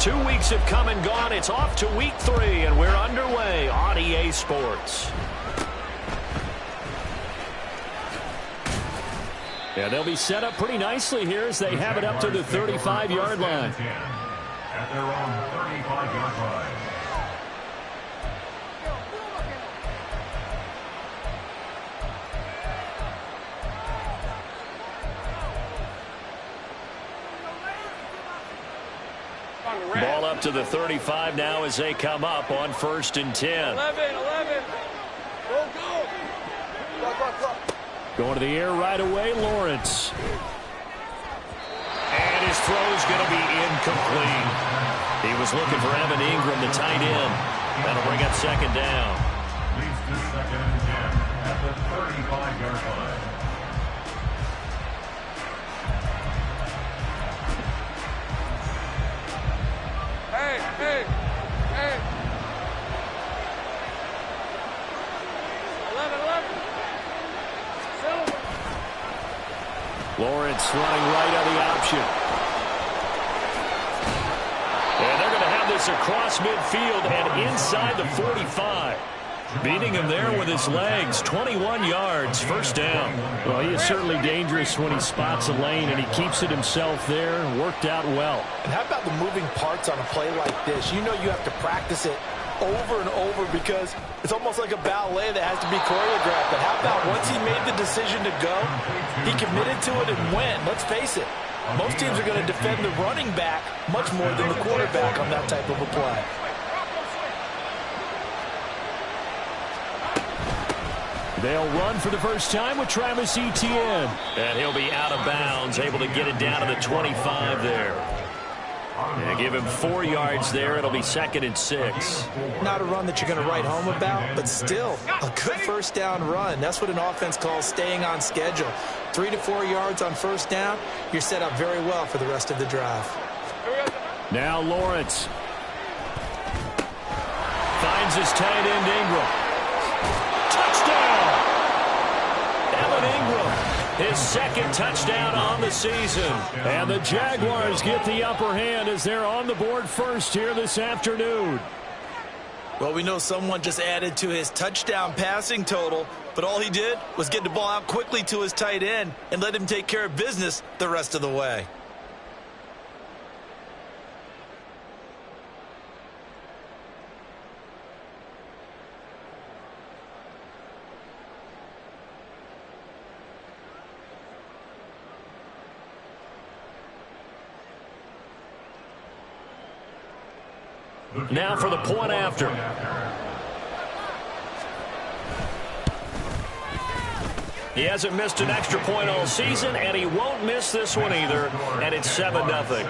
2 weeks have come and gone. It's off to week 3, and we're underway on EA Sports. Yeah, they'll be set up pretty nicely here as they have it up to the 35-yard line. At their own 35-yard line. Ball up to the 35 now as they come up on 1st and 10. 11. Go. Going to the air right away, Lawrence. And his throw's going to be incomplete. He was looking for Evan Ingram, the tight end. That'll bring up 2nd down. Leads to 2nd and 10 at the 35-yard line. Hey. 11. Lawrence running right on the option. And they're going to have this across midfield and inside the 45. Beating him there with his legs. 21 yards, 1st down. Well, he is certainly dangerous when he spots a lane, and he keeps it himself there. Worked out well. And how about the moving parts on a play like this? You know you have to practice it over and over because it's almost like a ballet that has to be choreographed. But how about once he made the decision to go, he committed to it and went. Let's face it, most teams are going to defend the running back much more than the quarterback on that type of a play. They'll run for the first time with Travis Etienne. And he'll be out of bounds, able to get it down to the 25 there. And give him 4 yards there. It'll be 2nd and 6. Not a run that you're going to write home about, but still a good 1st down run. That's what an offense calls staying on schedule. 3 to 4 yards on 1st down. You're set up very well for the rest of the drive. Now Lawrence. Finds his tight end Ingram. Touchdown! Evan Ingram, his 2nd touchdown on the season. And the Jaguars get the upper hand as they're on the board first here this afternoon. Well, we know someone just added to his touchdown passing total, but all he did was get the ball out quickly to his tight end and let him take care of business the rest of the way. Now for the point after. He hasn't missed an extra point all season, and he won't miss this one either, and it's 7-0. Patriots,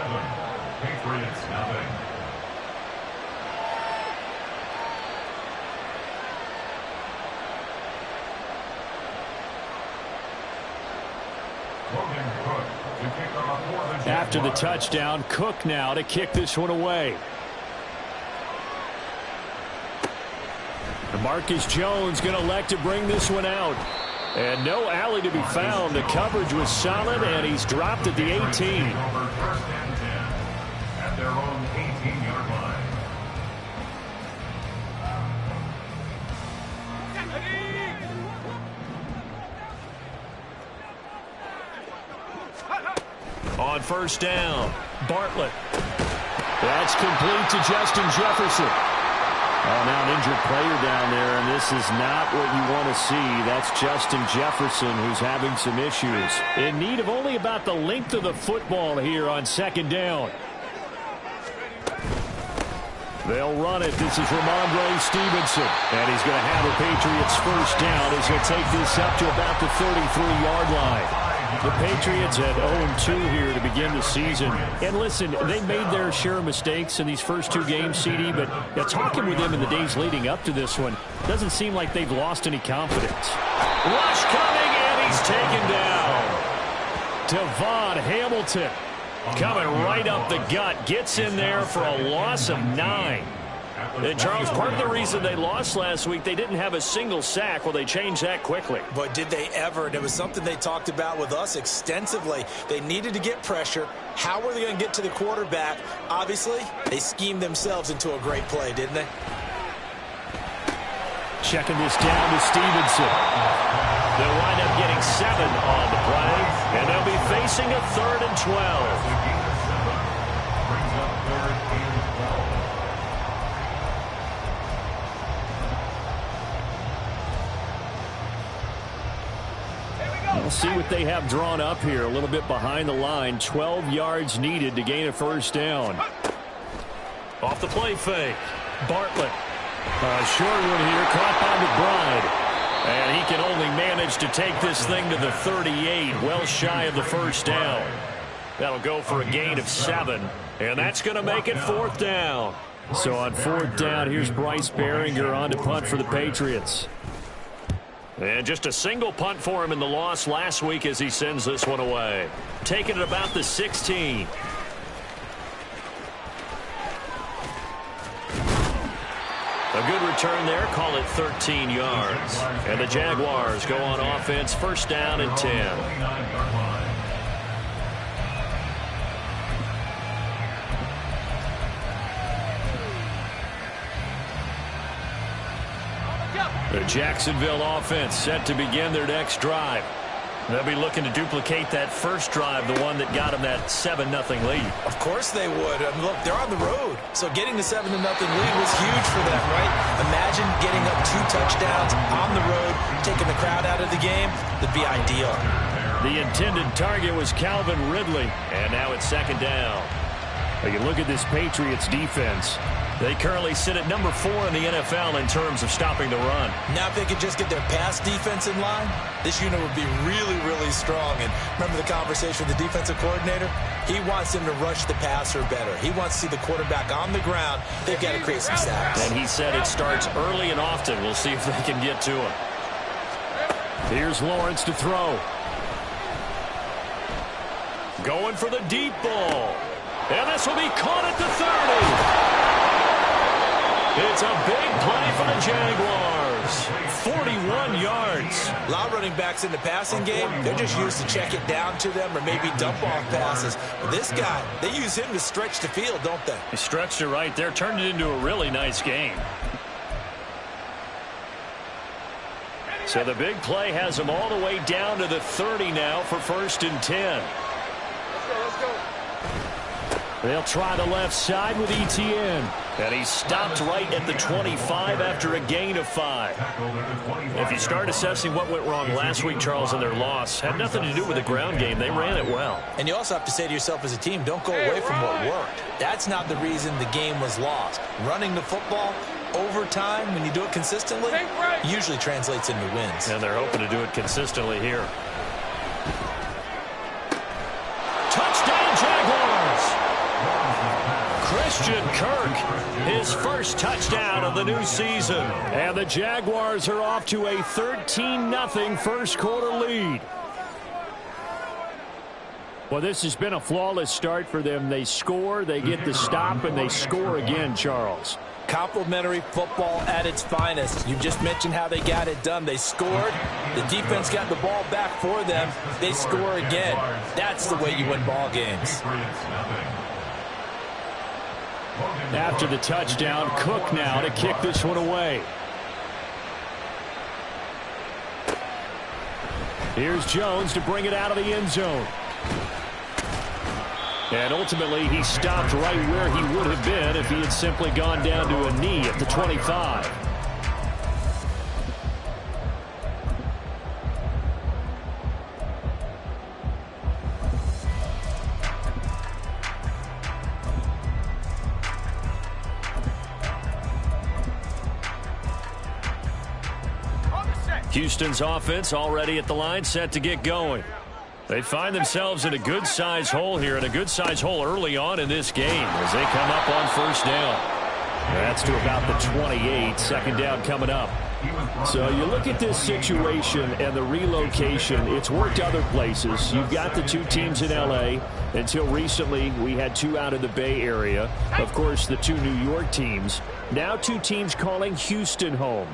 nothing. Logan Cook to kick off for the After the touchdown, Cook now to kick this one away. Marcus Jones going to elect to bring this one out. And no alley to be found. The coverage was solid, and he's dropped at the 18. Over 1st and 10 at their own 18-yard line. On 1st down, Bartlett. That's complete to Justin Jefferson. Oh, now an injured player down there, and this is not what you want to see. That's Justin Jefferson, who's having some issues. In need of only about the length of the football here on 2nd down. They'll run it. This is Ramondre Stevenson. And he's going to have the Patriots 1st down as he'll take this up to about the 33-yard line. The Patriots at 0-2 here to begin the season. And listen, they made their share of mistakes in these first 2 games, CD, but talking with them in the days leading up to this one, doesn't seem like they've lost any confidence. Rush coming, and he's taken down. Devon Hamilton coming right up the gut. Gets in there for a loss of 9. And Charles, part of the reason they lost last week, they didn't have a single sack. Well, they changed that quickly. But did they ever? And it was something they talked about with us extensively. They needed to get pressure. How were they going to get to the quarterback? Obviously, they schemed themselves into a great play, didn't they? Checking this down to Stevenson. They'll wind up getting 7 on the play, and they'll be facing a 3rd and 12. We'll see what they have drawn up here. A little bit behind the line. 12 yards needed to gain a first down. Off the play fake. Bartlett. A short one here, caught by McBride. And he can only manage to take this thing to the 38, well shy of the first down. That'll go for a gain of 7, and that's going to make it 4th down. So on 4th down, here's Bryce Baringer on to punt for the Patriots. And just a single punt for him in the loss last week as he sends this one away. Taking it about the 16. A good return there, call it 13 yards. And the Jaguars go on offense, first down and 10. The Jacksonville offense set to begin their next drive. They'll be looking to duplicate that first drive, the one that got them that 7-0 lead. Of course they would. I mean, look, they're on the road. So getting the 7-0 lead was huge for them, right? Imagine getting up 2 touchdowns on the road, taking the crowd out of the game. That'd be ideal. The intended target was Calvin Ridley, and now it's 2nd down. Now you look at this Patriots defense. They currently sit at number 4 in the NFL in terms of stopping the run. Now if they could just get their pass defense in line, this unit would be really, really strong. And remember the conversation with the defensive coordinator? He wants them to rush the passer better. He wants to see the quarterback on the ground. They've got to create some sacks. And he said it starts early and often. We'll see if they can get to him. Here's Lawrence to throw. Going for the deep ball. And this will be caught at the 30. It's a big play for the Jaguars. 41 yards. A lot of running backs in the passing game, they're just used to check it down to them or maybe dump off passes. But this guy, they use him to stretch the field, don't they? He stretched it right there, turned it into a really nice game. So the big play has him all the way down to the 30 now for 1st and 10. Let's go. They'll try the left side with Etienne. And he's stopped right at the 25 after a gain of 5. If you start assessing what went wrong last week, Charles, in their loss, had nothing to do with the ground game. They ran it well. And you also have to say to yourself as a team, don't go away from what worked. That's not the reason the game was lost. Running the football over time, when you do it consistently, usually translates into wins. And they're hoping to do it consistently here. Touchdown, Jaguars! Christian Kirk, his first touchdown of the new season. And the Jaguars are off to a 13-0 first quarter lead. Well, this has been a flawless start for them. They score, they get the stop, and they score again, Charles. Complimentary football at its finest. You just mentioned how they got it done. They scored. The defense got the ball back for them. They score again. That's the way you win ball games. After the touchdown, Cook now to kick this one away. Here's Jones to bring it out of the end zone. And ultimately, he stopped right where he would have been if he had simply gone down to a knee at the 25. Houston's offense already at the line, set to get going. They find themselves in a good-sized hole here, and a good-sized hole early on in this game as they come up on first down. That's to about the 28, second down coming up. So you look at this situation and the relocation. It's worked other places. You've got the two teams in L.A. Until recently, we had 2 out of the Bay Area. Of course, the 2 New York teams. Now 2 teams calling Houston home.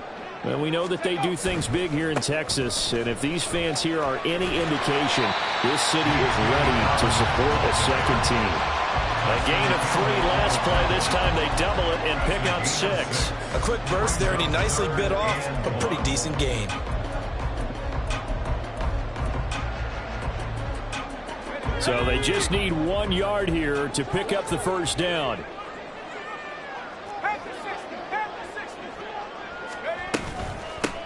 And we know that they do things big here in Texas. And if these fans here are any indication, this city is ready to support a second team. A gain of 3 last play. This time they double it and pick up 6. A quick burst there, and he nicely bit off a pretty decent gain. So they just need 1 yard here to pick up the first down.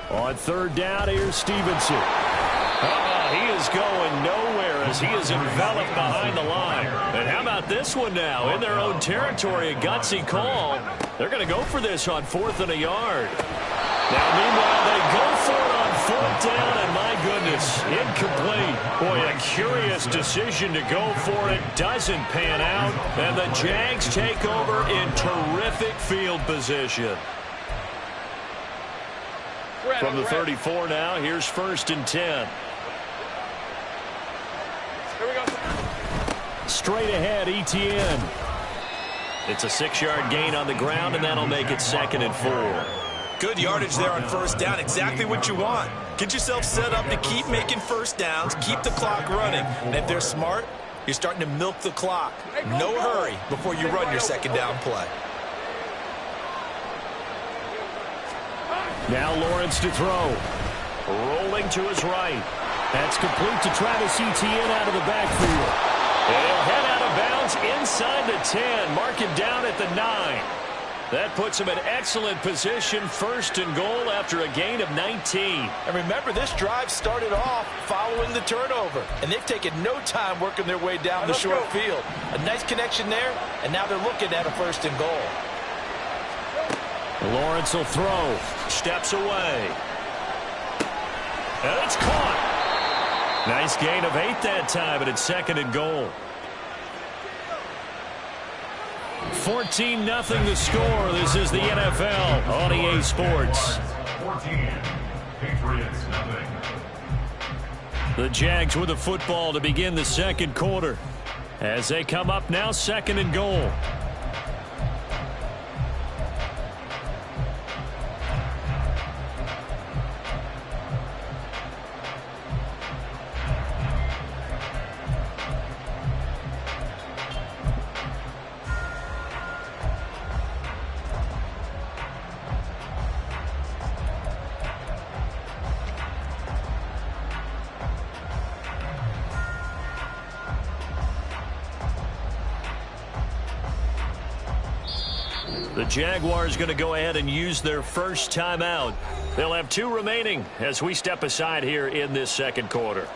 On 3rd down, here's Stevenson. He is going nowhere as he is enveloped behind the line. And how about this one now? In their own territory, a gutsy call. They're going to go for this on 4th and a yard. Now, meanwhile, they go for it on 4th down, and my goodness, incomplete. Boy, a curious decision to go for it. Doesn't pan out, and the Jags take over in terrific field position. From the 34 now, here's 1st and 10. Here we go. Straight ahead, Etienne. It's a 6-yard gain on the ground, and that'll make it 2nd and 4. Good yardage there on 1st down. Exactly what you want. Get yourself set up to keep making 1st downs, keep the clock running. And if they're smart, you're starting to milk the clock. No hurry before you run your 2nd down play. Now Lawrence to throw. Rolling to his right. That's complete to Travis Etienne out of the backfield. He'll head out of bounds inside the 10. Mark him down at the 9. That puts him in excellent position, 1st and goal after a gain of 19. And remember, this drive started off following the turnover. And they've taken no time working their way down the short field. A nice connection there, and now they're looking at a 1st and goal. Lawrence will throw. Steps away. And it's caught. Nice gain of 8 that time, and it's 2nd and goal. 14-0 the score. This is the NFL on EA Sports. 14. Patriots, nothing. The Jags with the football to begin the 2nd quarter. As they come up now, 2nd and goal. The Jaguars going to go ahead and use their first timeout. They'll have 2 remaining as we step aside here in this 2nd quarter.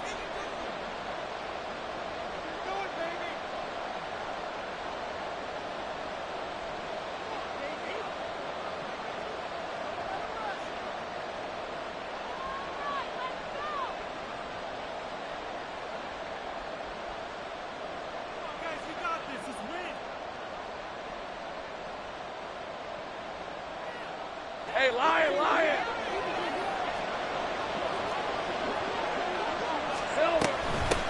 Hey, Lion, Lion.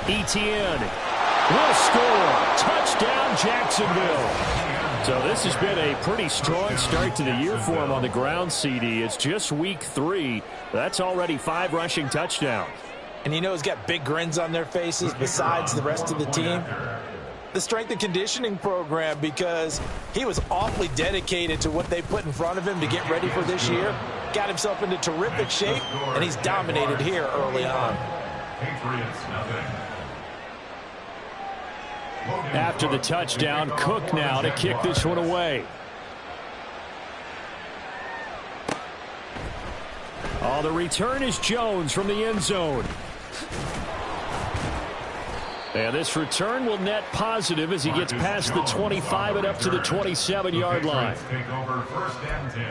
Etienne will score. Touchdown, Jacksonville. So this has been a pretty strong start to the year for him on the ground, CD. It's just week 3. That's already 5 rushing touchdowns. And you know he's got big grins on their faces besides the rest of the team. The strength and conditioning program, because he was awfully dedicated to what they put in front of him to get ready for this year. Got himself into terrific shape, and he's dominated here early on. Patriots, nothing. After the touchdown, Cook now to kick this one away. Oh, the return is Jones from the end zone. And this return will net positive as he gets past the 25 and up to the 27-yard line. Take over 1st and 10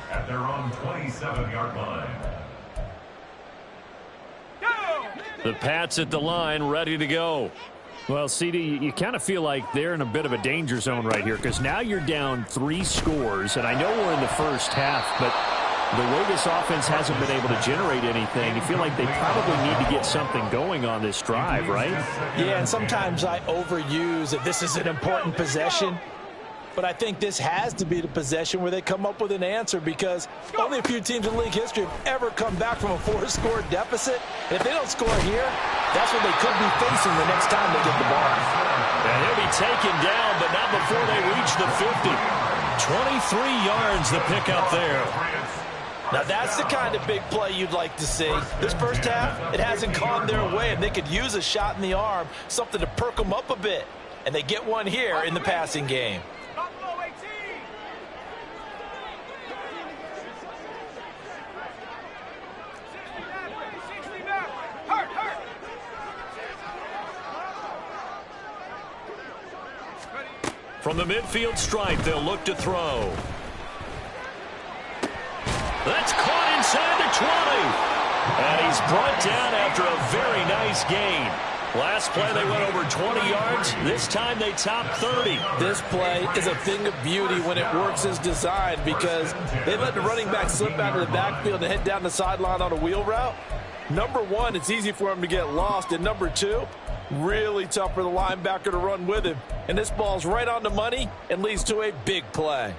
at their own 27-yard line. The Pats at the line, ready to go. Well, CD, you kind of feel like they're in a bit of a danger zone right here because now you're down 3 scores, and I know we're in the first half, but the way this offense hasn't been able to generate anything, you feel like they probably need to get something going on this drive, right? Yeah, and sometimes I overuse that this is an important possession. But I think this has to be the possession where they come up with an answer, because only a few teams in league history have ever come back from a 4-score deficit. And if they don't score here, that's what they could be facing the next time they get the ball. And he'll be taken down, but not before they reach the 50. 23 yards the pickup there. Now that's the kind of big play you'd like to see. This first half, it hasn't gone their way, and they could use a shot in the arm, something to perk them up a bit. And they get one here in the passing game. From the midfield stripe, they'll look to throw. That's caught inside the 20. And he's brought down after a very nice gain. Last play, they went over 20 yards. This time, they topped 30. This play is a thing of beauty when it works as designed, because they let the running back slip out of the backfield and head down the sideline on a wheel route. Number one, it's easy for him to get lost. And number two, really tough for the linebacker to run with him. And this ball's right on the money and leads to a big play.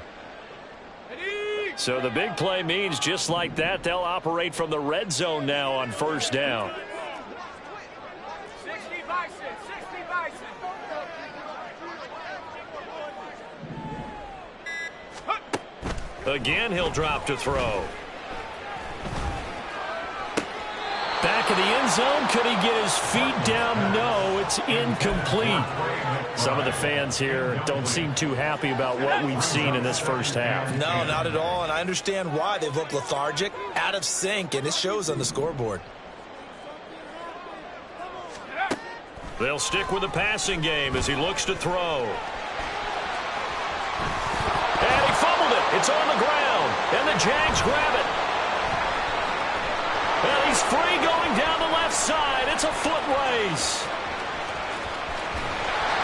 So the big play means just like that, they'll operate from the red zone now on first down. 60 Bison, 60 Bison. Again, he'll drop to throw. Back of the end zone. Could he get his feet down? No, it's incomplete. Some of the fans here don't seem too happy about what we've seen in this first half. No, not at all, and I understand why. They've looked lethargic, out of sync, and it shows on the scoreboard. They'll stick with the passing game as he looks to throw. And he fumbled it. It's on the ground, and the Jags grab it. And he's free going down the left side. It's a foot race.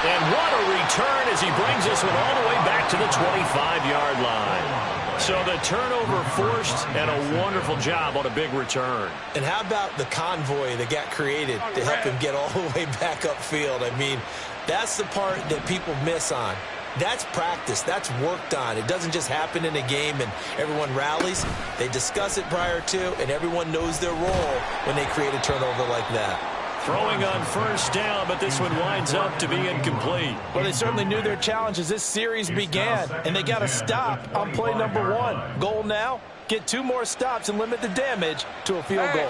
And what a return as he brings this one all the way back to the 25-yard line. So the turnover forced, and a wonderful job on a big return. And how about the convoy that got created to help him get all the way back upfield? I mean, that's the part that people miss on. That's practice. That's worked on. It doesn't just happen in a game and everyone rallies. They discuss it prior to, and everyone knows their role when they create a turnover like that. Throwing on first down, but this one winds up to be incomplete. Well, they certainly knew their challenge as this series began, and they got to stop on play number one. Goal now, get 2 more stops and limit the damage to a field goal.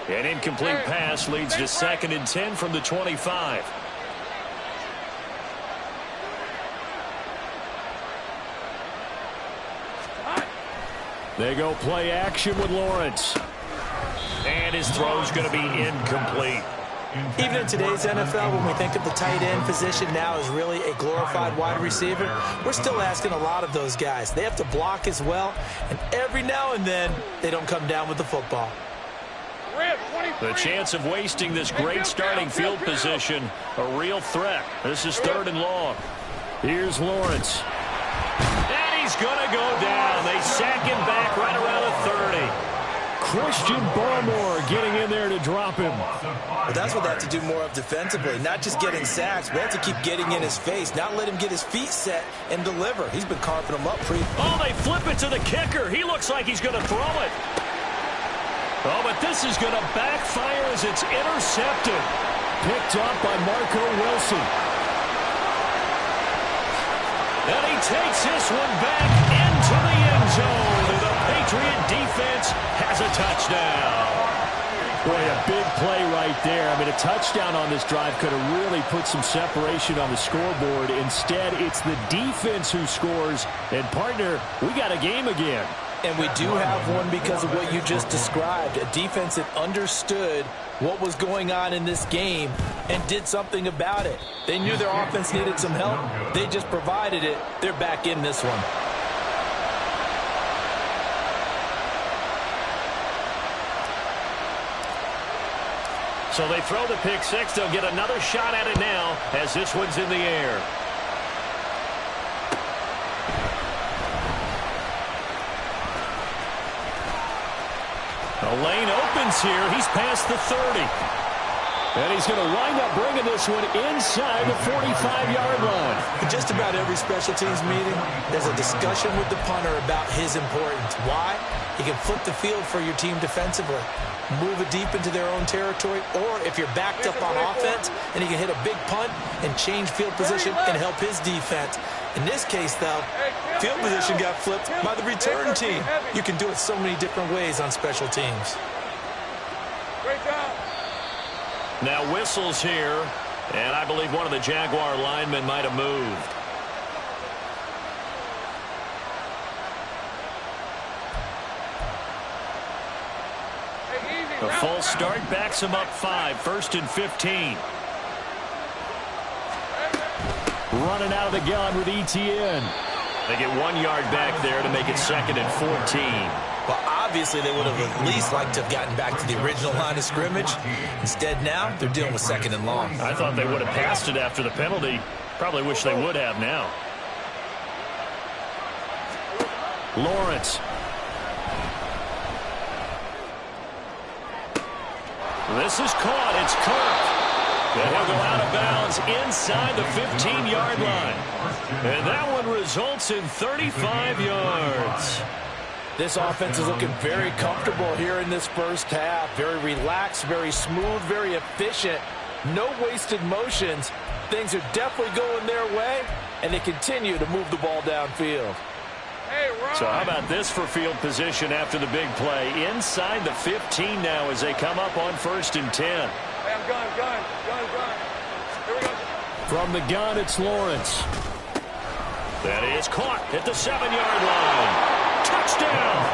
An incomplete pass leads to 2nd and 10 from the 25. They go play action with Lawrence. And his throw's going to be incomplete. Even in today's NFL, when we think of the tight end position now as really a glorified wide receiver, we're still asking a lot of those guys. They have to block as well, and every now and then, they don't come down with the football. The chance of wasting this great starting field position, a real threat. This is 3rd and long. Here's Lawrence. And he's going to go down. They sack him back right around the 30. Christian Barmore getting in there to drop him. Well, that's what they have to do more of defensively, not just getting sacks. We have to keep getting in his face, not let him get his feet set and deliver. He's been carving them up pretty. Oh, they flip it to the kicker. He looks like he's going to throw it. Oh, but this is going to backfire as it's intercepted. Picked up by Marco Wilson. And he takes this one back into the end zone. The Patriot defense has a touchdown. Boy, a big play right there. I mean, a touchdown on this drive could have really put some separation on the scoreboard. Instead, it's the defense who scores. And, partner, we got a game again. And we do have one because of what you just described. A defense that understood what was going on in this game and did something about it. They knew their offense needed some help. They just provided it. They're back in this one. So they throw the pick six. They'll get another shot at it now as this one's in the air. The lane opens here. He's past the 30. And he's going to wind up bringing this one inside the 45-yard line. In just about every special teams meeting, there's a discussion with the punter about his importance. Why? He can flip the field for your team defensively, move it deep into their own territory, or if you're backed up on offense, and he can hit a big punt and change field position and help his defense. In this case, though, field position got flipped by the return team. You can do it so many different ways on special teams. Great job. Now whistles here, and I believe one of the Jaguar linemen might have moved. A false start backs him up 5, 1st and 15. Running out of the gun with Etienne. They get 1 yard back there to make it 2nd and 14. Well, obviously, they would have at least liked to have gotten back to the original line of scrimmage. Instead, now, they're dealing with 2nd and long. I thought they would have passed it after the penalty. Probably wish they would have now. Lawrence. This is caught. It's Kirk. And he'll go out of bounds inside the 15-yard line. And that one results in 35 yards. This offense is looking very comfortable here in this first half. Very relaxed, very smooth, very efficient. No wasted motions. Things are definitely going their way, and they continue to move the ball downfield. Hey, so how about this for field position after the big play? Inside the 15 now as they come up on 1st and 10. Hey, I'm gun. Here we go. From the gun, it's Lawrence. That is caught at the 7-yard line. Touchdown!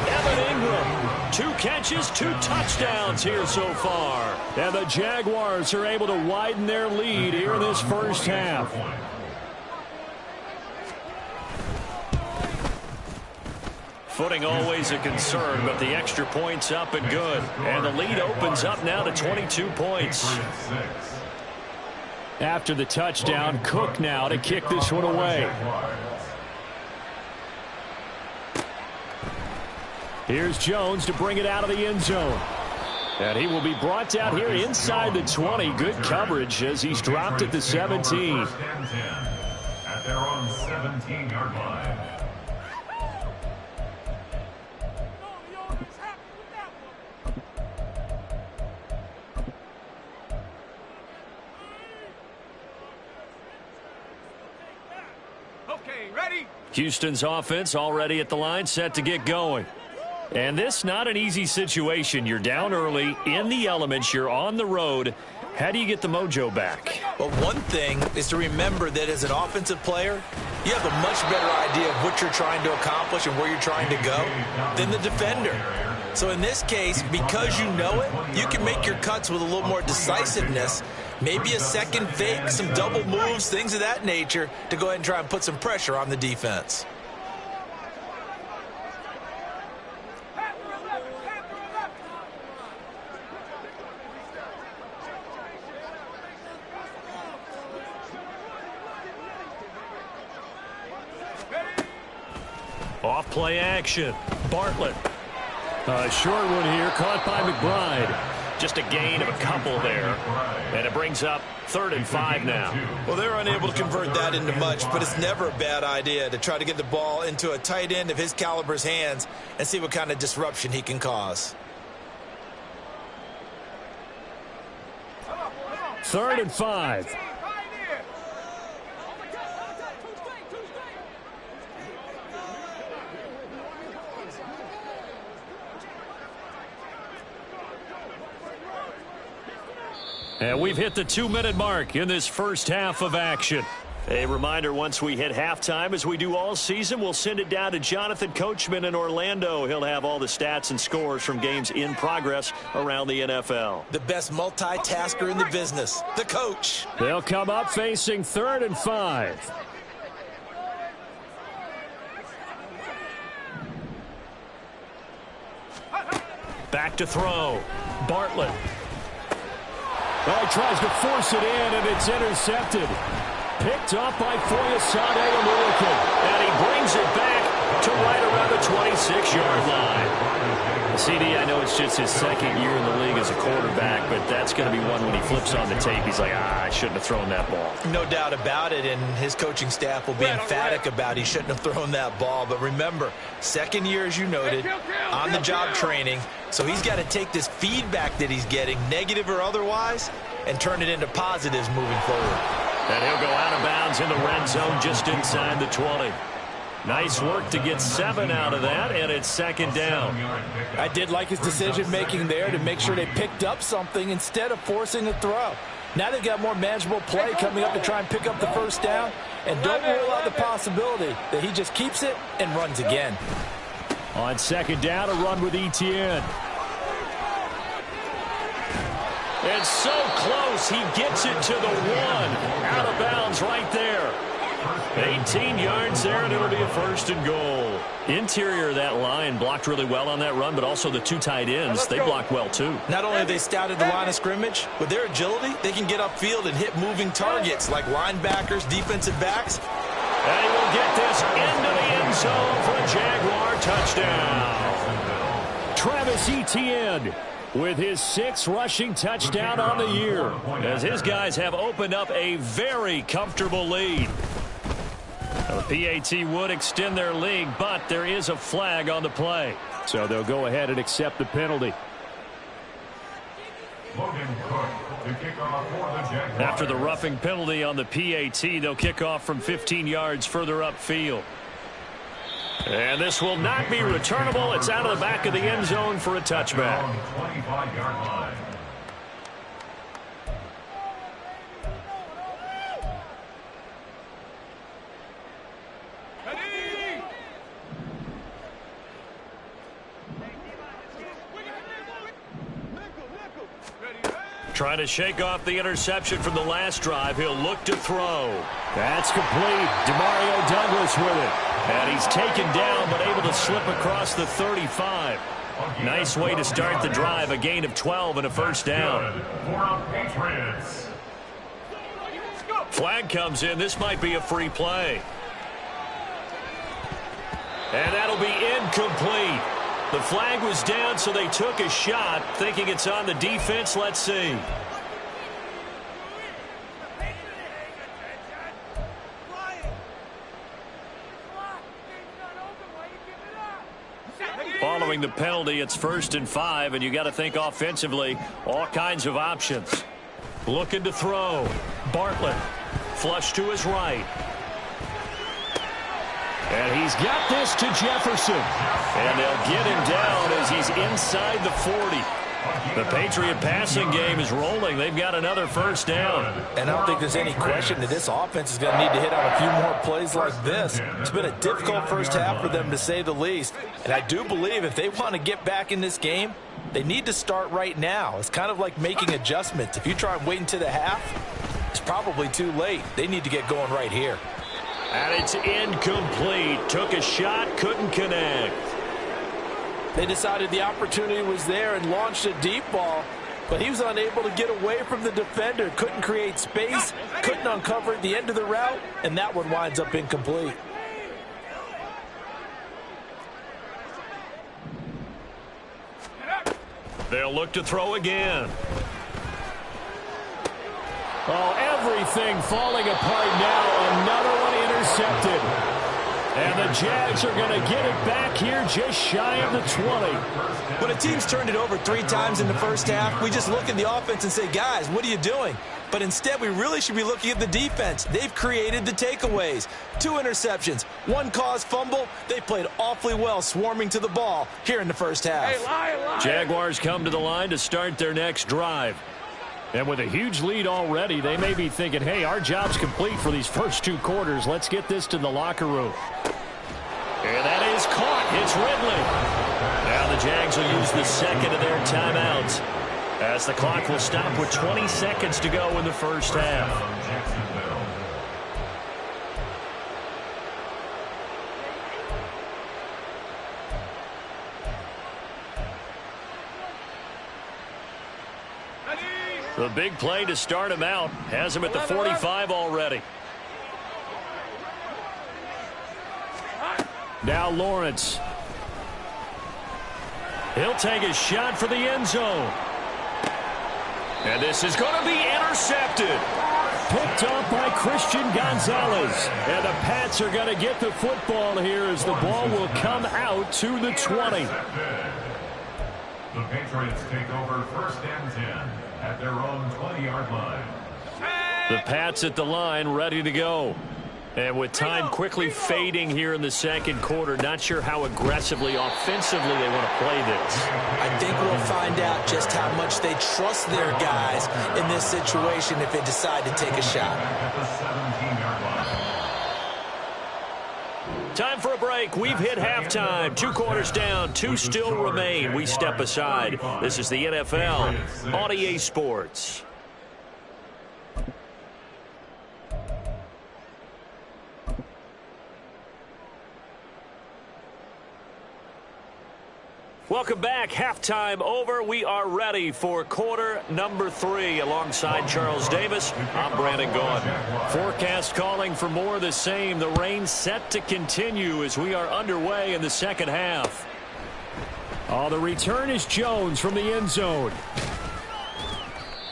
Evan Ingram, 2 catches, 2 touchdowns here so far. And the Jaguars are able to widen their lead here in this first half. Footing always a concern, but the extra point's up and good. And the lead opens up now to 22 points. After the touchdown, Cook now to kick this one away. Here's Jones to bring it out of the end zone. And he will be brought down here inside the 20. Good coverage as he's dropped at the 17. At their own 17-yard line. Okay, ready? Houston's offense already at the line, set to get going. And this not an easy situation. You're down early, in the elements, you're on the road. How do you get the mojo back? Well, one thing is to remember that as an offensive player, you have a much better idea of what you're trying to accomplish and where you're trying to go than the defender. So in this case, because you know it, you can make your cuts with a little more decisiveness, maybe a second fake, some double moves, things of that nature, to go ahead and try and put some pressure on the defense. Off play action. Bartlett. A short one here, caught by McBride. Just a gain of a couple there. And it brings up 3rd and 5 now. Well, they're unable to convert that into much, but it's never a bad idea to try to get the ball into a tight end of his caliber's hands and see what kind of disruption he can cause. 3rd and 5. And we've hit the 2-minute mark in this first half of action. A reminder, once we hit halftime, as we do all season, we'll send it down to Jonathan Coachman in Orlando. He'll have all the stats and scores from games in progress around the NFL. The best multitasker in the business, the coach. They'll come up facing 3rd and 5. Back to throw. Bartlett. Oh, he tries to force it in, and it's intercepted. Picked up by Foyesade Oluokun. And he brings it back to right around the 26-yard line. CD, I know it's just his second year in the league as a quarterback, but that's going to be one when he flips on the tape. He's like, I shouldn't have thrown that ball. No doubt about it, and his coaching staff will be emphatic about he shouldn't have thrown that ball. But remember, second year, as you noted, on-the-job training. So he's got to take this feedback that he's getting, negative or otherwise, and turn it into positives moving forward. And he'll go out of bounds in the red zone just inside the 20. Nice work to get 7 out of that, and it's second down. I did like his decision-making there to make sure they picked up something instead of forcing a throw. Now they've got more manageable play coming up to try and pick up the first down, and don't rule out the possibility that he just keeps it and runs again. On second down, a run with Etienne. It's so close, he gets it to the 1. Out of bounds right there. 18 yards there, and it'll be a first and goal. Interior of that line blocked really well on that run, but also the 2 tight ends, they blocked well too. Not only have they scouted the line of scrimmage, with their agility, they can get upfield and hit moving targets like linebackers, defensive backs. And he will get this into the end zone for a Jaguar touchdown. Travis Etienne with his 6th rushing touchdown on the year, as his guys have opened up a very comfortable lead. Now, the PAT would extend their lead, but there is a flag on the play. So they'll go ahead and accept the penalty. After the roughing penalty on the PAT, they'll kick off from 15 yards further upfield. And this will not be returnable. It's out of the back of the end zone for a touchback. 25-yard line. Trying to shake off the interception from the last drive. He'll look to throw. That's complete. Demario Douglas with it. And he's taken down, but able to slip across the 35. Nice way to start the drive. A gain of 12 and a first down. Flag comes in. This might be a free play. And that'll be incomplete. The flag was down, so they took a shot, thinking it's on the defense. Let's see. Following the penalty, it's 1st and 5, and you got to think offensively, all kinds of options. Looking to throw. Bartlett, flush to his right. And he's got this to Jefferson. And they'll get him down as he's inside the 40. The Patriot passing game is rolling. They've got another first down. And I don't think there's any question that this offense is going to need to hit on a few more plays like this. It's been a difficult first half for them, to say the least. And I do believe if they want to get back in this game, they need to start right now. It's kind of like making adjustments. If you try and wait until the half, it's probably too late. They need to get going right here. And it's incomplete. Took a shot, couldn't connect. They decided the opportunity was there and launched a deep ball, but he was unable to get away from the defender. Couldn't create space, couldn't uncover at the end of the route, and that one winds up incomplete. They'll look to throw again. Oh, everything falling apart now. Another one intercepted. And the Jags are going to get it back here just shy of the 20. When a team's turned it over 3 times in the first half, we just look at the offense and say, guys, what are you doing? But instead, we really should be looking at the defense. They've created the takeaways. 2 interceptions, 1 caused fumble. They played awfully well swarming to the ball here in the first half. Jaguars come to the line to start their next drive. And with a huge lead already, they may be thinking, hey, our job's complete for these first 2 quarters. Let's get this to the locker room. And that is caught. It's Ridley. Now the Jags will use the second of their timeouts, as the clock will stop with 20 seconds to go in the first half. The big play to start him out has him at the 45 already. Now Lawrence He'll take a shot for the end zone. And this is going to be intercepted. Picked up by Christian Gonzalez. And the Pats are going to get the football here as the ball will come out to the 20. The Patriots take over 1st and 10 at their own 20-yard line. The Pats at the line, ready to go. And with time quickly fading here in the second quarter, not sure how aggressively, offensively they want to play this. I think we'll find out just how much they trust their guys in this situation if they decide to take a shot. At the 17-yard line. Time for a break. We've hit halftime. 2 quarters down, 2 still remain. We step aside. This is the NFL on EA Sports. Welcome back. Halftime over. We are ready for quarter number 3. Alongside Charles Davis, I'm Brandon Gaudin. Forecast calling for more of the same. The rain set to continue as we are underway in the second half. Oh, the return is Jones from the end zone.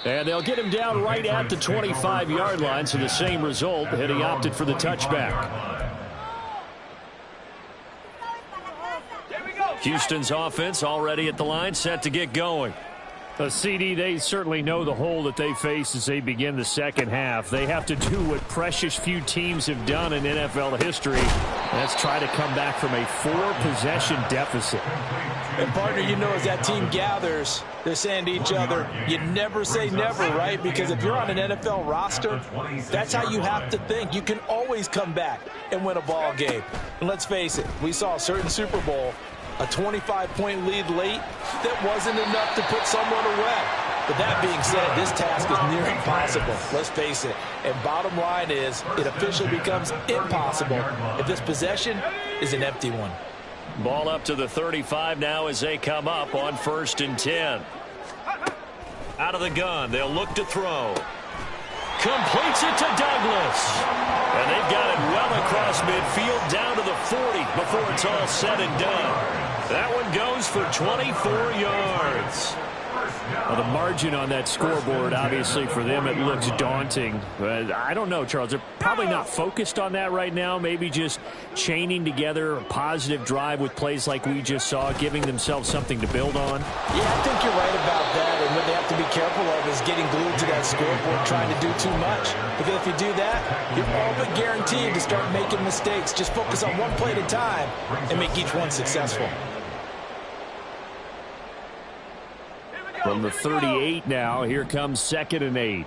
And they'll get him down right at the 25-yard line, so the same result, and he opted for the touchback. Houston's offense already at the line, set to get going. CD, they certainly know the hole that they face as they begin the second half. They have to do what precious few teams have done in NFL history. That's try to come back from a 4-possession deficit. And, partner, you know, as that team gathers, they're saying to each other, you never say never, right? Because if you're on an NFL roster, that's how you have to think. You can always come back and win a ball game. And let's face it, we saw a certain Super Bowl, a 25-point lead late, that wasn't enough to put someone away. But that being said, this task is near impossible. Let's face it. And bottom line is, it officially becomes impossible if this possession is an empty one. Ball up to the 35 now as they come up on 1st and 10. Out of the gun, they'll look to throw. Completes it to Douglas. And they've got it well across midfield down to the 40 before it's all said and done. That one goes for 24 yards. Well, the margin on that scoreboard, obviously, for them, it looks daunting. But I don't know, Charles. They're probably not focused on that right now. Maybe just chaining together a positive drive with plays like we just saw, giving themselves something to build on. Yeah, I think you're right about that. And what they have to be careful of is getting glued to that scoreboard, trying to do too much. Because if you do that, you're all but guaranteed to start making mistakes. Just focus on one play at a time and make each one successful. From the 38 now, here comes 2nd and 8.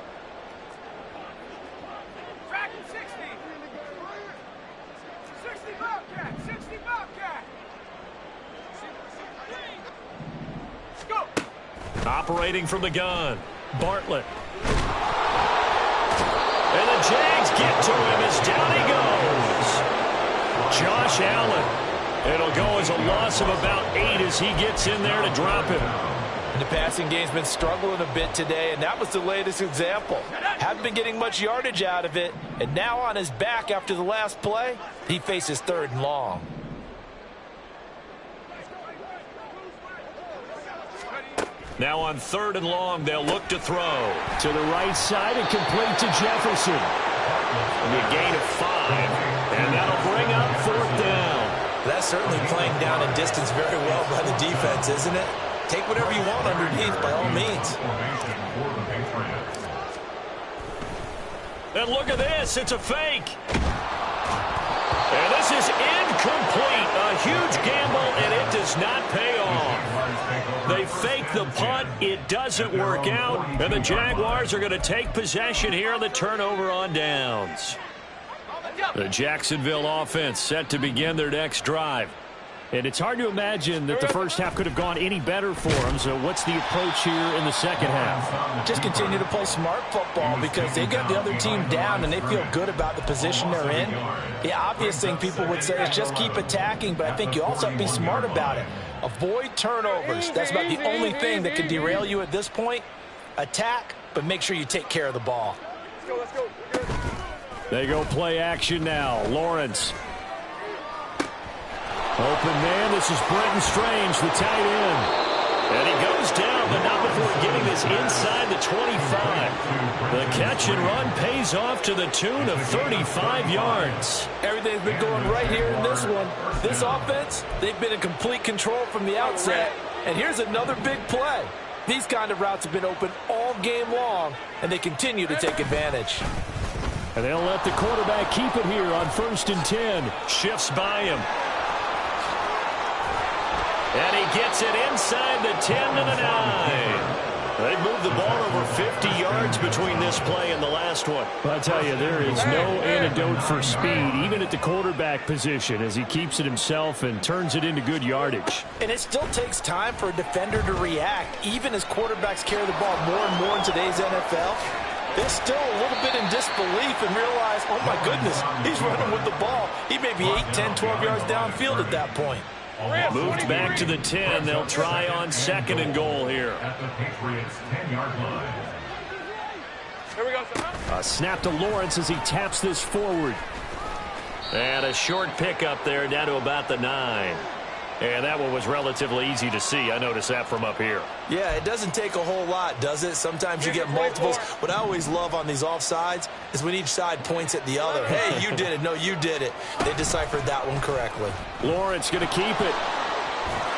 Operating from the gun, Bartlett. And the Jags get to him as down he goes. Josh Allen. It'll go as a loss of about 8 as he gets in there to drop him. And the passing game's been struggling a bit today, and that was the latest example. Haven't been getting much yardage out of it, and now on his back after the last play, he faces 3rd and long. Now on 3rd and long, they'll look to throw. To the right side and complete to Jefferson. A gain of 5, and that'll bring up 4th down. That's certainly playing down in distance very well by the defense, isn't it? Take whatever you want underneath, by all means. And look at this. It's a fake. And this is incomplete. A huge gamble, and it does not pay off. They fake the punt. It doesn't work out. And the Jaguars are going to take possession here on the turnover on downs. The Jacksonville offense set to begin their next drive. And it's hard to imagine that the first half could have gone any better for them. So what's the approach here in the second half? Just continue to play smart football because they got the other team down and they feel good about the position they're in. The obvious thing people would say is just keep attacking, but I think you also have to be smart about it. Avoid turnovers. That's about the only thing that could derail you at this point. Attack, but make sure you take care of the ball. Let's go. They go play action now. Lawrence. Open man, this is Brenton Strange, the tight end. And he goes down, but not before getting this inside the 25. The catch and run pays off to the tune of 35 yards. Everything's been going right here in this one. This offense, they've been in complete control from the outset. And here's another big play. These kind of routes have been open all game long, and they continue to take advantage. And they'll let the quarterback keep it here on 1st and 10. Shifts by him. And he gets it inside the 10 to the 9. They moved the ball over 50 yards between this play and the last one. I tell you, there is no antidote for speed, even at the quarterback position, as he keeps it himself and turns it into good yardage. And it still takes time for a defender to react, even as quarterbacks carry the ball more and more in today's NFL. They're still a little bit in disbelief and realize, oh my goodness, he's running with the ball. He may be 8, 10, 12 yards downfield at that point. Moved back to the 10. They'll try on 2nd and goal here. At the Patriots' 10-yard line. Here we go, sir. A snap to Lawrence as he taps this forward. And a short pickup there down to about the 9. And that one was relatively easy to see. I noticed that from up here. Yeah, it doesn't take a whole lot, does it? Sometimes you get multiples. What I always love on these offsides is when each side points at the other. Hey, you did it. No, you did it. They deciphered that one correctly. Lawrence going to keep it.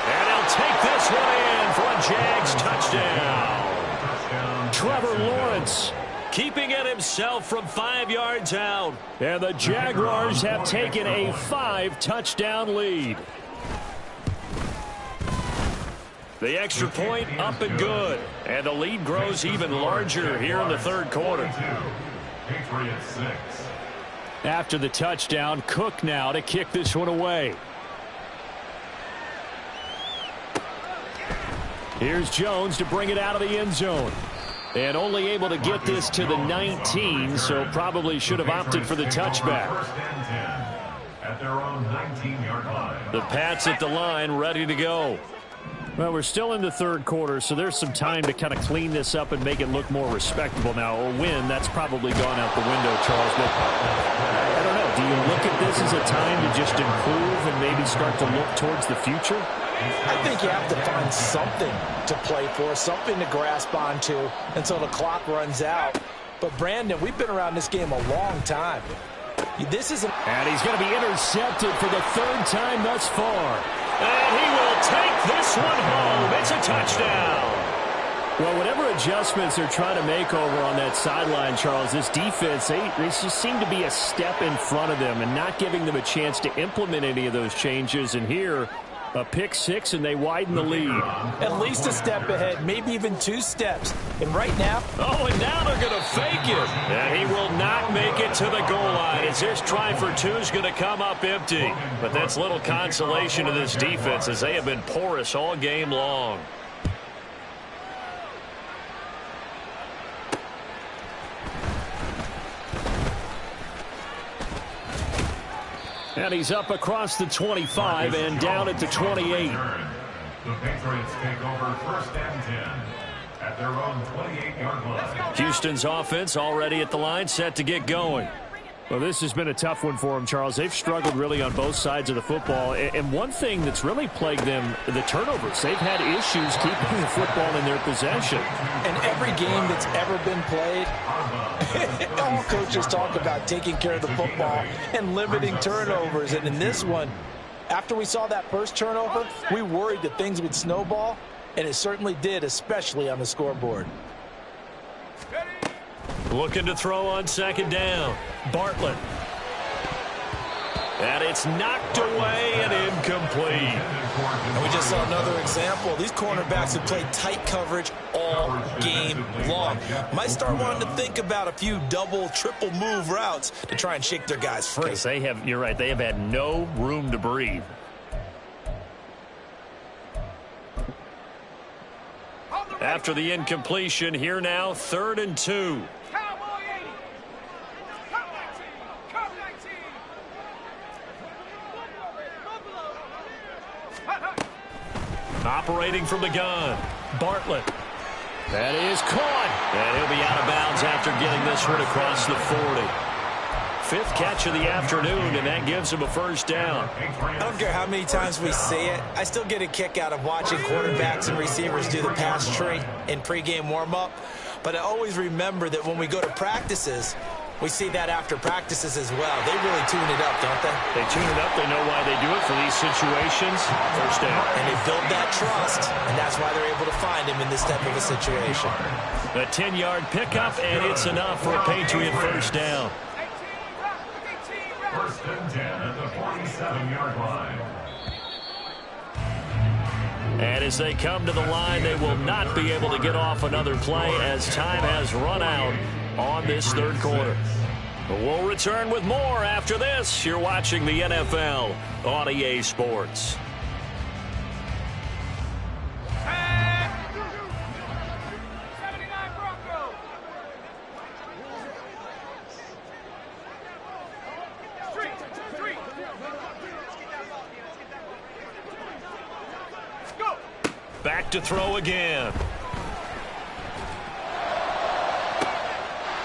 And he'll take this one in for a Jags touchdown. Trevor Lawrence keeping it himself from 5 yards out. And the Jaguars have taken a 5-touchdown lead. The extra point up and good. And the lead grows even larger here in the 3rd quarter. Patriots 6. After the touchdown, Cook now to kick this one away. Here's Jones to bring it out of the end zone. And only able to get this to the 19, so probably should have opted for the touchback. 1st and 10 at their own 19-yard line. The Pats at the line, ready to go. Well, we're still in the 3rd quarter, so there's some time to kind of clean this up and make it look more respectable now. A win, that's probably gone out the window, Charles. But I don't know. Do you look at this as a time to just improve and maybe start to look towards the future? I think you have to find something to play for, something to grasp onto until the clock runs out. But, Brandon, we've been around this game a long time. This isn't... And he's going to be intercepted for the 3rd time thus far. And he will take this one home. It's a touchdown. Well, whatever adjustments they're trying to make over on that sideline, Charles, this defense, they just seem to be a step in front of them and not giving them a chance to implement any of those changes. And here, a pick 6, and they widen the lead. At least a step ahead, maybe even 2 steps. And right now... Oh, and now they're going to fake it. And he will not make it to the goal line as this try for 2 is going to come up empty. But that's little consolation to this defense as they have been porous all game long. And he's up across the 25 and down at the 28. The Patriots take over 1st and 10 at their own 28-yard line. Houston's offense already at the line, set to get going. Well, this has been a tough one for them, Charles. They've struggled really on both sides of the football. And one thing that's really plagued them, the turnovers. They've had issues keeping the football in their possession. And every game that's ever been played, all coaches talk about taking care of the football and limiting turnovers. And in this one, after we saw that first turnover, we worried that things would snowball, and it certainly did, especially on the scoreboard. Looking to throw on 2nd down. Bartlett. And it's knocked away and incomplete. And we just saw another example. These cornerbacks have played tight coverage all game long. Might start wanting to think about a few double, triple move routes to try and shake their guys free. Because they have, you're right, they have had no room to breathe. After the incompletion, here now, 3rd and 2. Operating from the gun, Bartlett. That is caught. And he'll be out of bounds after getting this one across the 40. Fifth catch of the afternoon, and that gives him a first down. I don't care how many times we see it. I still get a kick out of watching quarterbacks and receivers do the pass tree in pregame warm-up. But I always remember that when we go to practices, we see that after practices as well. They really tune it up, don't they? They tune it up. They know why they do it for these situations. First down. And they build that trust, and that's why they're able to find him in this type of a situation. A 10-yard pickup, and it's enough for a Patriot first down. First and 10 at the 47-yard line. And as they come to the line, they will not be able to get off another play as time has run out on this third quarter. But we'll return with more after this. You're watching the NFL on EA Sports. Back to throw again.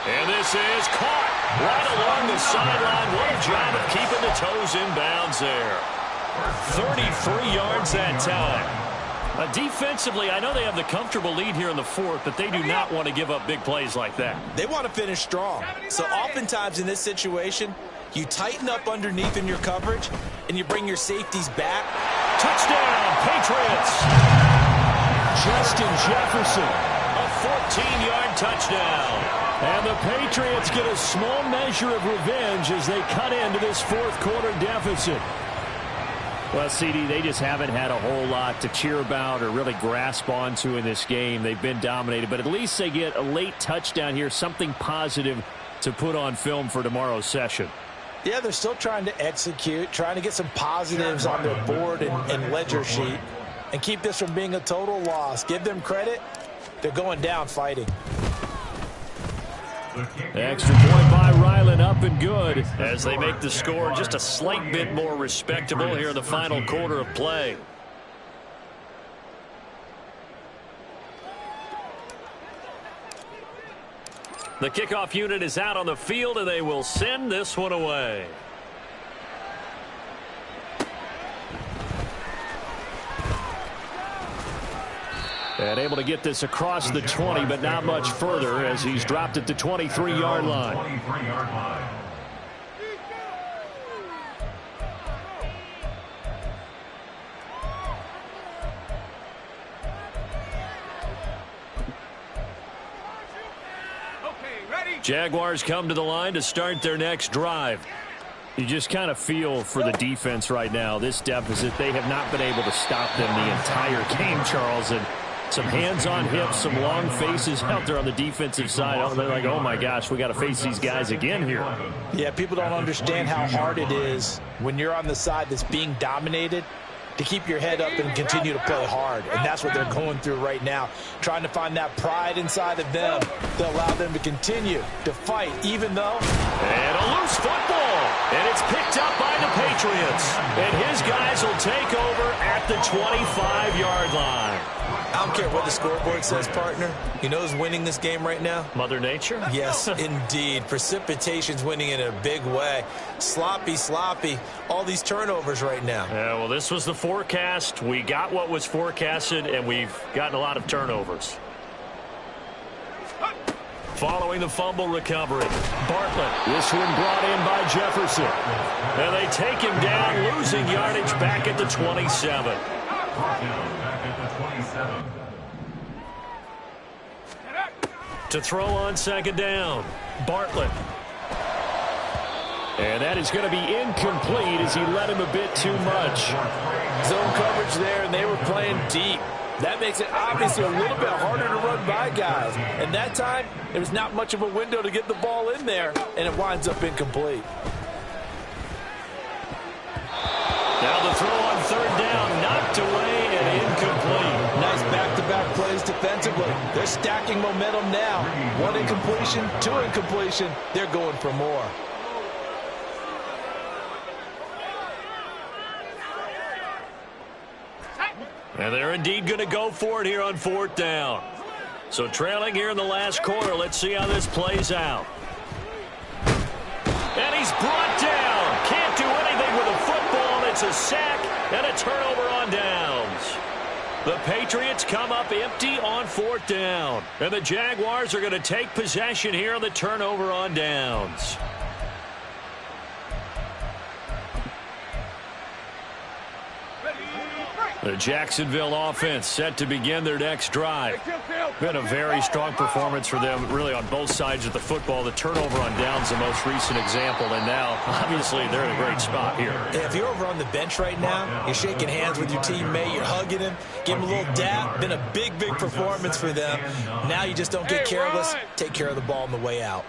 And this is caught right along the sideline. What a job of keeping the toes in bounds there. 33 yards that time. Defensively, I know they have the comfortable lead here in the fourth, but they do not want to give up big plays like that. They want to finish strong. So oftentimes in this situation, you tighten up underneath in your coverage, and you bring your safeties back. Touchdown, Patriots! Justin Jefferson. A 14-yard touchdown. And the Patriots get a small measure of revenge as they cut into this fourth quarter deficit. Well, CD, they just haven't had a whole lot to cheer about or really grasp onto in this game. They've been dominated, but at least they get a late touchdown here, something positive to put on film for tomorrow's session. Yeah, they're still trying to execute, trying to get some positives on their board and ledger sheet, and keep this from being a total loss. Give them credit. They're going down fighting. Extra point by Ryland, up and good as they make the score just a slight bit more respectable here in the final quarter of play. The kickoff unit is out on the field, and they will send this one away. And able to get this across the 20, but not much further as he's dropped it to 23-yard line. Jaguars come to the line to start their next drive. You just kind of feel for the defense right now. This deficit, they have not been able to stop them the entire game, Charles. And some hands on hips, some long faces out there on the defensive side. They're like, oh, my gosh, we got to face these guys again here. Yeah, people don't understand how hard it is when you're on the side that's being dominated to keep your head up and continue to play hard. And that's what they're going through right now, trying to find that pride inside of them to allow them to continue to fight, even though... And a loose football, and it's picked up by the Patriots. And his guys will take over at the 25-yard line. I don't care what the scoreboard says, partner. You know who's winning this game right now? Mother Nature? Yes, indeed. Precipitation's winning in a big way. Sloppy. All these turnovers right now. Yeah, well, this was the forecast. We got what was forecasted, and we've gotten a lot of turnovers. Following the fumble recovery, Bartlett. This one brought in by Jefferson. And they take him down, losing yardage back at the 27. To throw on second down, Bartlett. And that is going to be incomplete as he let him a bit too much. Zone coverage there, and they were playing deep. That makes it obviously a little bit harder to run by guys. And that time, there was not much of a window to get the ball in there, and it winds up incomplete. Now the throw on third down, knocked away and incomplete. Nice back-to-back plays defensively. They're stacking momentum now. One incompletion, two incompletion. They're going for more. And they're indeed going to go for it here on fourth down. So trailing here in the last quarter, let's see how this plays out. And he's is brought down. Can't do anything with a football. It's a sack and a turnover on downs. The Patriots come up empty on 4th down. And the Jaguars are going to take possession here on the turnover on downs. The Jacksonville offense set to begin their next drive. Been a very strong performance for them, really, on both sides of the football. The turnover on downs, the most recent example, and now, obviously, they're in a great spot here. If you're over on the bench right now, you're shaking hands with your teammate, you're hugging him, giving him a little dap. Been a big, big performance for them. Now you just don't get careless. Take care of the ball on the way out.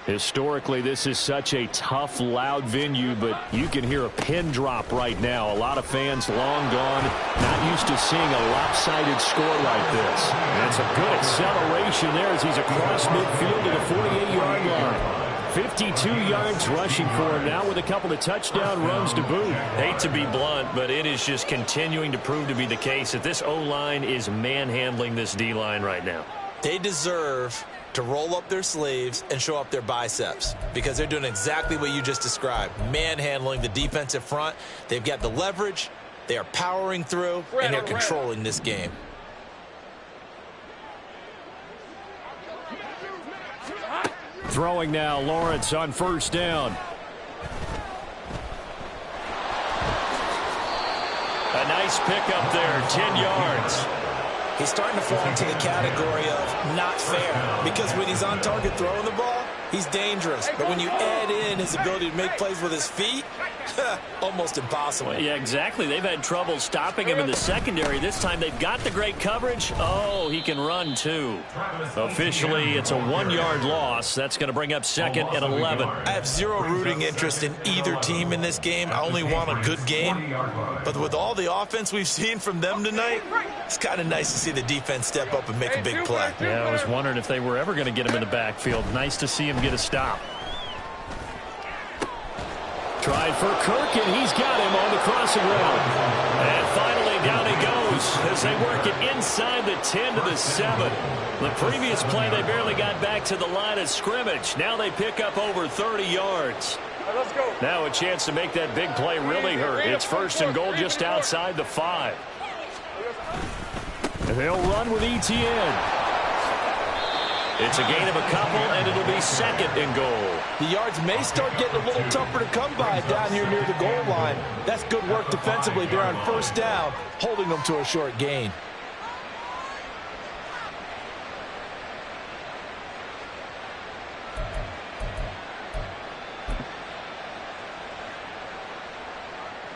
Historically, this is such a tough, loud venue, but you can hear a pin drop right now. A lot of fans long gone, not used to seeing a lopsided score like this. And it's a good acceleration there as he's across midfield to the 48-yard line. 52 yards rushing for him now with a couple of touchdown runs to boot. Hate to be blunt, but it is just continuing to prove to be the case that this O-line is manhandling this D-line right now. They deserve to roll up their sleeves and show up their biceps because they're doing exactly what you just described, manhandling the defensive front. They've got the leverage, they are powering through, and they're controlling this game. Throwing now, Lawrence on 1st down. A nice pickup there, 10 yards. He's starting to fall into the category of not fair because when he's on target throwing the ball, he's dangerous. But when you add in his ability to make plays with his feet, almost impossible. Yeah, exactly. They've had trouble stopping him in the secondary. This time they've got the great coverage. Oh, he can run too. Officially, it's a 1-yard loss. That's going to bring up 2nd and 11. I have zero rooting interest in either team in this game. I only want a good game. But with all the offense we've seen from them tonight, it's kind of nice to see the defense step up and make a big play. Yeah, I was wondering if they were ever going to get him in the backfield. Nice to see him get a stop. Tried for Kirk, and he's got him on the crossing route. And finally, down he goes as they work it inside the 10 to the 7. The previous play, they barely got back to the line of scrimmage. Now they pick up over 30 yards. Let's go. Now a chance to make that big play really hurt. It's 1st and goal just outside the 5. And they'll run with ETN. It's a gain of a couple, and it'll be 2nd and goal. The yards may start getting a little tougher to come by down here near the goal line. That's good work defensively. They're on 1st down, holding them to a short gain.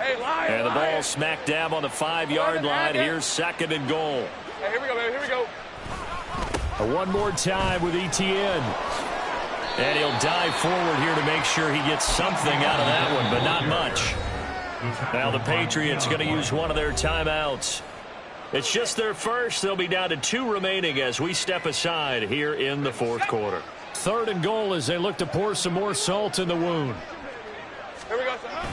And the ball smack dab on the 5-yard line. Here's 2nd and goal. Hey, here we go, baby. Here we go. One more time with ETN. And he'll dive forward here to make sure he gets something out of that one, but not much. Now the Patriots going to use one of their timeouts. It's just their first. They'll be down to 2 remaining as we step aside here in the 4th quarter. 3rd and goal as they look to pour some more salt in the wound. Here we go, son.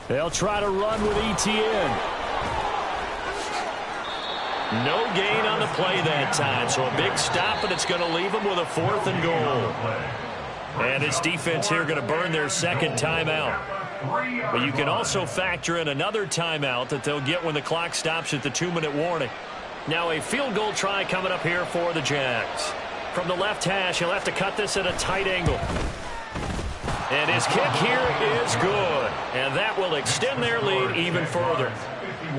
They'll try to run with ETN. No gain on the play that time, so a big stop, and it's going to leave them with a 4th and goal. And this defense here going to burn their 2nd timeout. But you can also factor in another timeout that they'll get when the clock stops at the 2-minute warning. Now a field goal try coming up here for the Jags. From the left hash, he'll have to cut this at a tight angle. And his kick here is good. And that will extend their lead even further.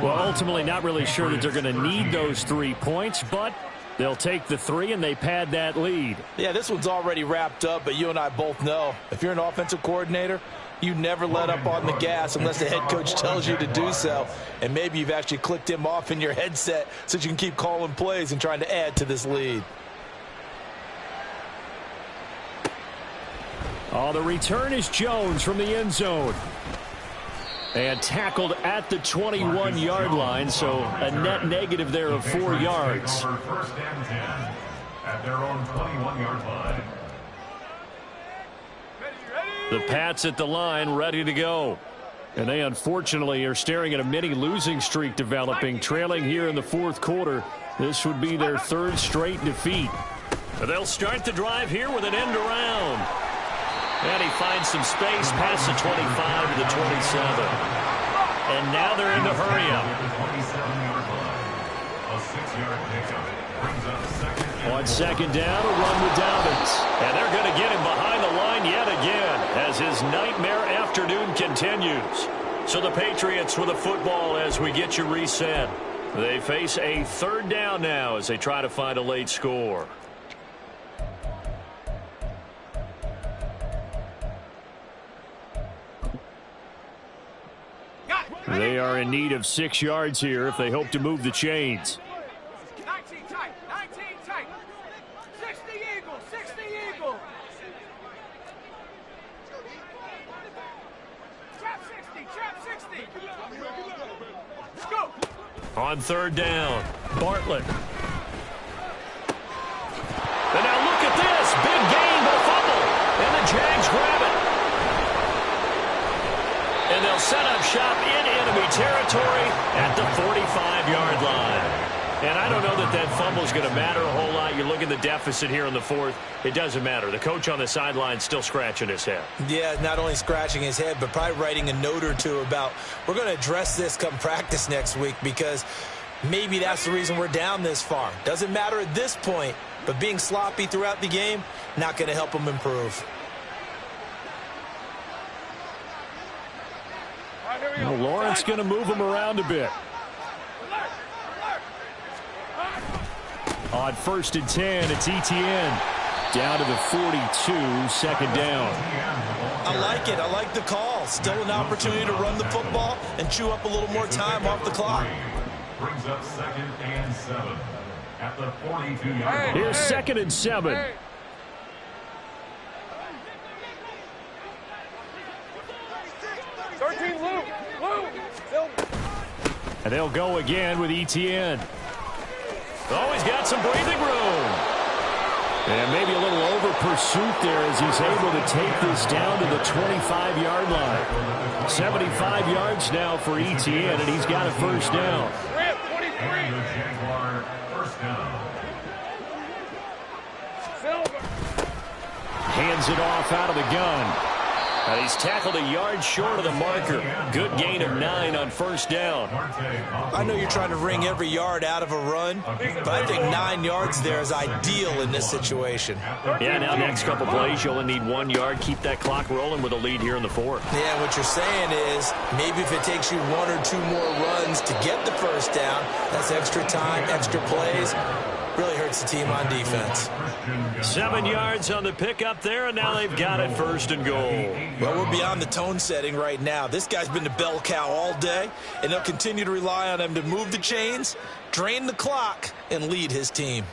Well, ultimately not really sure that they're going to need those 3 points, but they'll take the 3 and they pad that lead. Yeah, this one's already wrapped up, but you and I both know if you're an offensive coordinator, you never let up on the gas unless the head coach tells you to do so. And maybe you've actually clicked him off in your headset so you can keep calling plays and trying to add to this lead. Oh, the return is Jones from the end zone. And tackled at the 21-yard line, so a net negative there of 4 yards. 1st and 10 at their own 21-yard line. The Pats at the line, ready to go. And they unfortunately are staring at a mini losing streak developing, trailing here in the 4th quarter. This would be their 3rd straight defeat. They'll start the drive here with an end around. And he finds some space past the 25 to the 27. And now they're in the hurry-up. A 6-yard pickup brings up second. On second down, a run with Dobbins. And they're going to get him behind the line yet again as his nightmare afternoon continues. So the Patriots with a football as we get you reset. They face a third down now as they try to find a late score. They are in need of 6 yards here if they hope to move the chains. 19 tight, 19 tight. 60 Eagle, 60 Eagle. Trap 60. Let's go. On third down, Bartlett. And now look at this. Big gain, but a fumble. And the Jags grab it. And they'll set up shop in enemy territory at the 45-yard line. And I don't know that that fumble is going to matter a whole lot. You look at the deficit here in the fourth. It doesn't matter. The coach on the sideline still scratching his head. Yeah, not only scratching his head, but probably writing a note or two about we're going to address this come practice next week because maybe that's the reason we're down this far. Doesn't matter at this point, but being sloppy throughout the game, not going to help him improve. Well, Lawrence going to move him around a bit. On 1st and 10, it's Etienne. Down to the 42, second down. I like it. I like the call. Still an opportunity to run the football and chew up a little more time off the clock. Brings up 2nd and 7 at the 42-yard line. Here's 2nd and 7. Hey. 13 Lou. And they'll go again with Etienne. Oh, he's got some breathing room. And maybe a little over pursuit there as he's able to take this down to the 25-yard line. 75 yards now for Etienne, and he's got a first down. Rip, 23. And the Jaguar first down. Silver. Hands it off out of the gun. He's tackled a yard short of the marker. Good gain of 9 on first down. I know you're trying to wring every yard out of a run, but I think 9 yards there is ideal in this situation. Yeah, now next couple plays, you only need 1 yard. Keep that clock rolling with a lead here in the fourth. Yeah, what you're saying is maybe if it takes you 1 or 2 more runs to get the first down, that's extra time, extra plays. Really hurts the team on defense. 7 yards on the pickup there, and now they've got it first and goal. Well, we're beyond the tone setting right now. This guy's been the bell cow all day, and they'll continue to rely on him to move the chains, drain the clock, and lead his team.